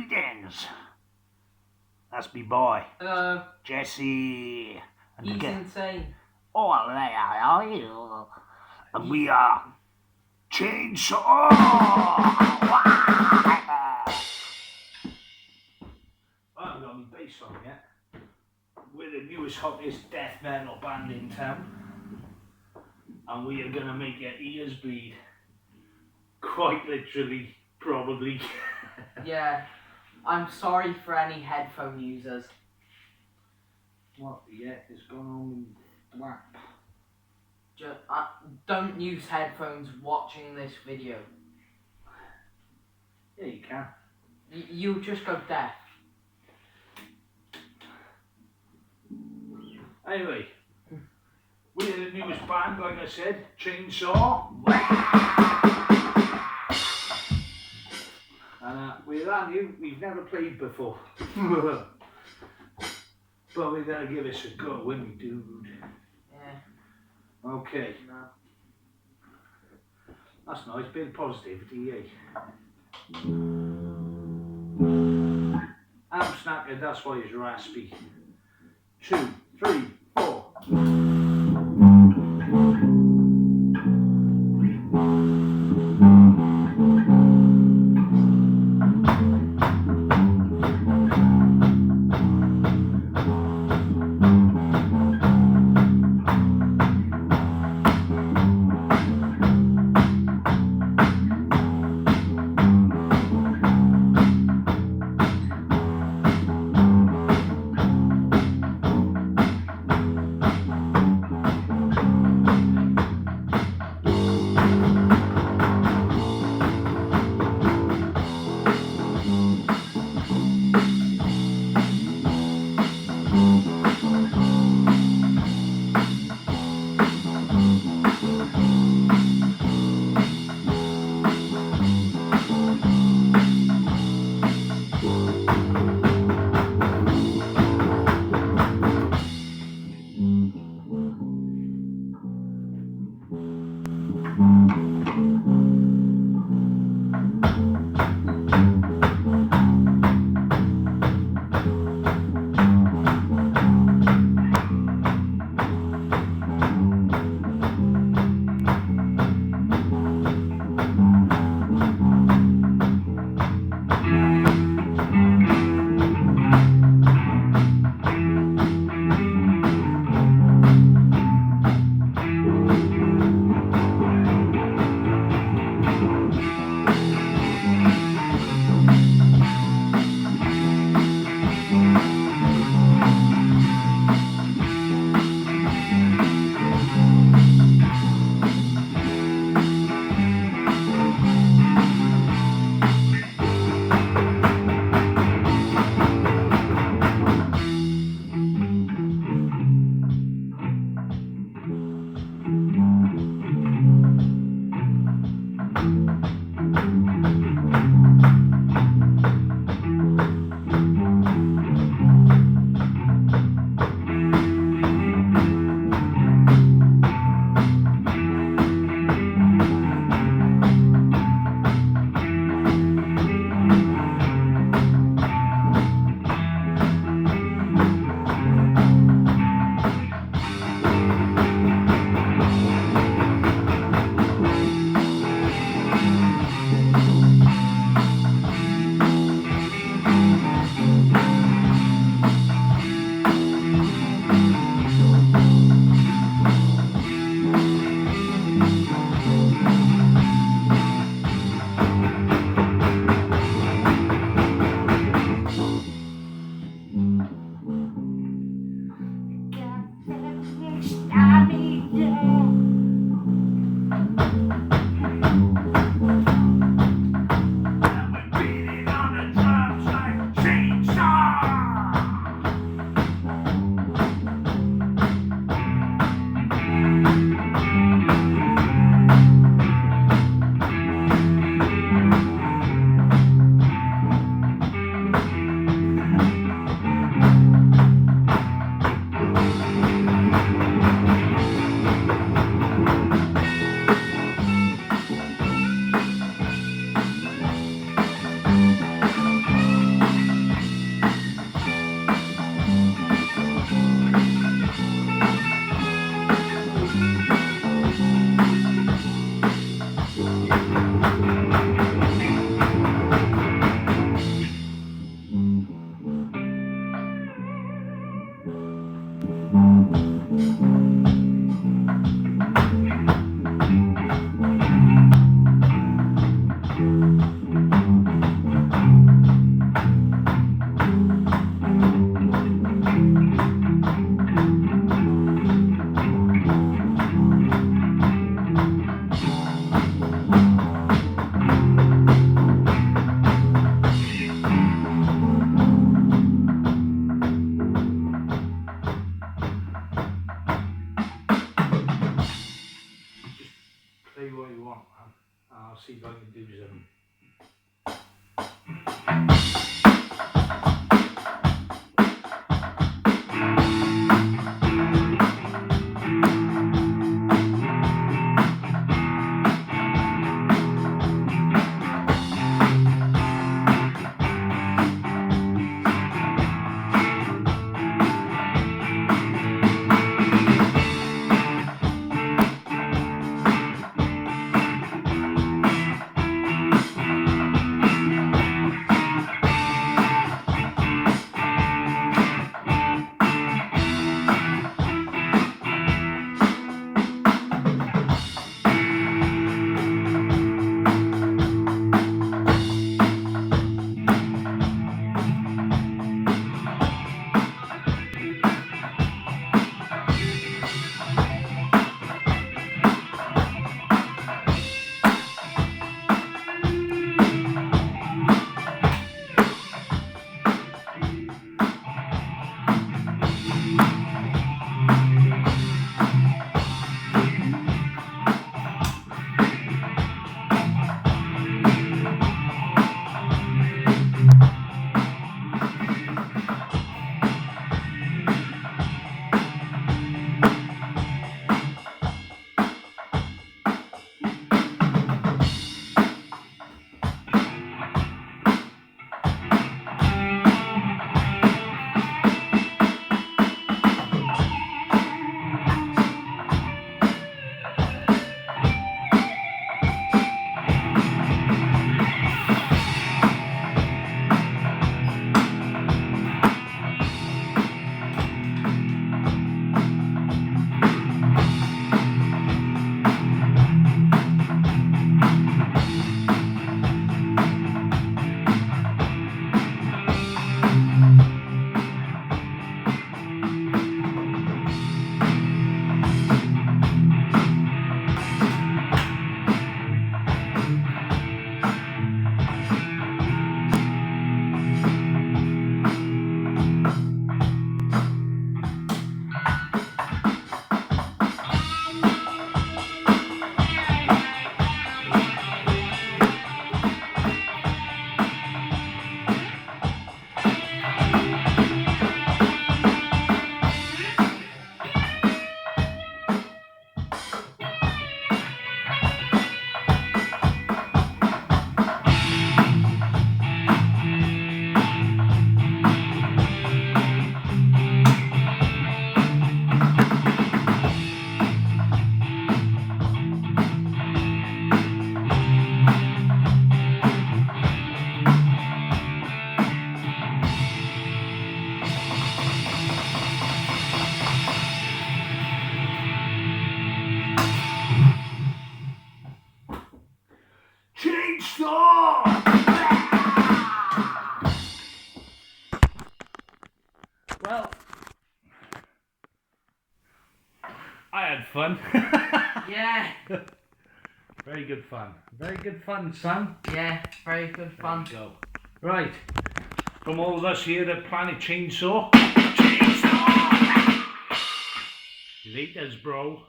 greetings. That's me boy, Hello. Jesse. And He's again, insane. oh, how are you? And we are Chainsaw. I haven't got any bass on yet. We're the newest, hottest death metal band in town, and we are gonna make your ears bleed. Quite literally, probably. Yeah. I'm sorry for any headphone users. What the heck has gone on with WAP? Just, don't use headphones watching this video. Yeah, you can. You'll just go deaf. Anyway, we're the newest band, like I said, Chainsaw. And we're brand new, we've never played before. But we're gonna give this a go, won't we, dude? Yeah. Okay. No. That's nice, bit of positivity, eh? Amp snacker, that's why it's raspy. 2, 3, 4. Play what you want, man. I'll see if I can do something. Well, I had fun. Yeah. Very good fun. Very good fun, son. Yeah, very good fun. There you go. Right. From all of us here at Planet Chainsaw. Laters, bro.